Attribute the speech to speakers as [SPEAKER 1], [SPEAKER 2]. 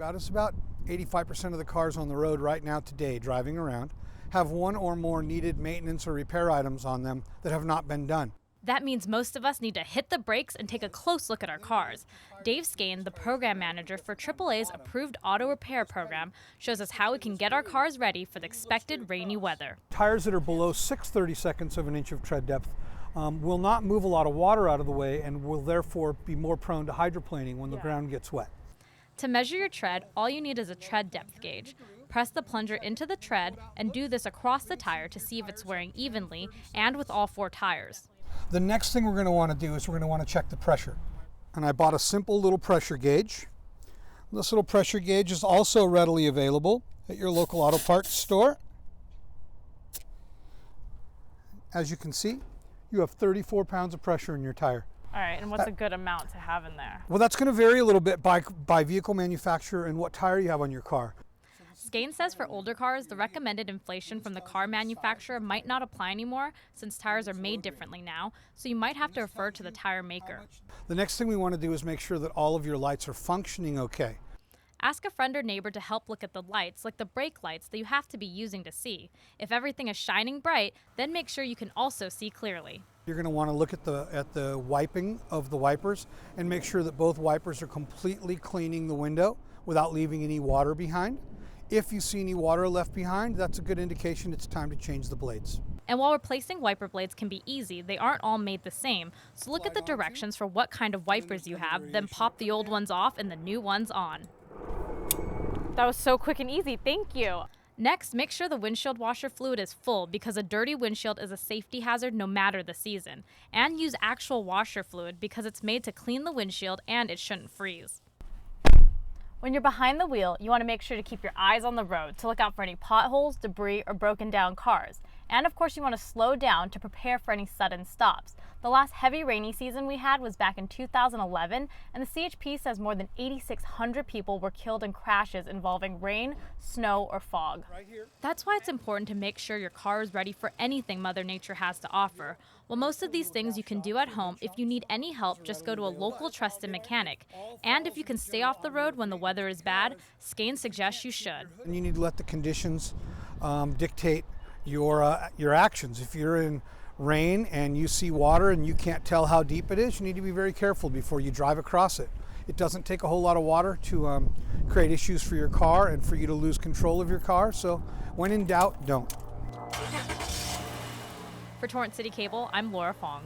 [SPEAKER 1] About 85% of the cars on the road right now today driving around have one or more needed maintenance or repair items on them that have not been done.
[SPEAKER 2] That means most of us need to hit the brakes and take a close look at our cars. Dave Skane, the program manager for AAA's approved auto repair program, shows us how we can get our cars ready for the expected rainy weather.
[SPEAKER 1] Tires that are below 6/32 of an inch of tread depth will not move a lot of water out of the way and will therefore be more prone to hydroplaning when the ground gets wet.
[SPEAKER 2] To measure your tread, all you need is a tread depth gauge. Press the plunger into the tread and do this across the tire to see if it's wearing evenly and with all 4 tires.
[SPEAKER 1] The next thing we're going to want to do is we're going to want to check the pressure. And I bought a simple little pressure gauge. This little pressure gauge is also readily available at your local auto parts store. As you can see, you have 34 pounds of pressure in your tire.
[SPEAKER 2] All right, and what's a good amount to have in there?
[SPEAKER 1] Well, that's going to vary a little bit by vehicle manufacturer and what tire you have on your car.
[SPEAKER 2] Skane says for older cars, the recommended inflation from the car manufacturer might not apply anymore since tires are made differently now, so you might have to refer to the tire maker.
[SPEAKER 1] The next thing we want to do is make sure that all of your lights are functioning okay.
[SPEAKER 2] Ask a friend or neighbor to help look at the lights, like the brake lights that you have to be using to see. If everything is shining bright, then make sure you can also see clearly.
[SPEAKER 1] You're going to want to look at the wiping of the wipers and make sure that both wipers are completely cleaning the window without leaving any water behind. If you see any water left behind, that's a good indication it's time to change the blades.
[SPEAKER 2] And while replacing wiper blades can be easy, they aren't all made the same. So look at the directions for what kind of wipers you have, then pop the old ones off and the new ones on. That was so quick and easy, thank you. Next, make sure the windshield washer fluid is full because a dirty windshield is a safety hazard no matter the season. And use actual washer fluid because it's made to clean the windshield and it shouldn't freeze. When you're behind the wheel, you want to make sure to keep your eyes on the road to look out for any potholes, debris, or broken down cars. And of course, you want to slow down to prepare for any sudden stops. The last heavy rainy season we had was back in 2011, and the CHP says more than 8,600 people were killed in crashes involving rain, snow, or fog. That's why it's important to make sure your car is ready for anything Mother Nature has to offer. Well, most of these things you can do at home. If you need any help, just go to a local trusted mechanic. And if you can stay off the road when the weather is bad, Skane suggests you should.
[SPEAKER 1] And you need to let the conditions dictate your actions. If you're in rain and you see water and you can't tell how deep it is, you need to be very careful before you drive across it. It doesn't take a whole lot of water to create issues for your car and for you to lose control of your car. So when in doubt, don't.
[SPEAKER 2] For Torrance CitiCABLE, I'm Laura Fong.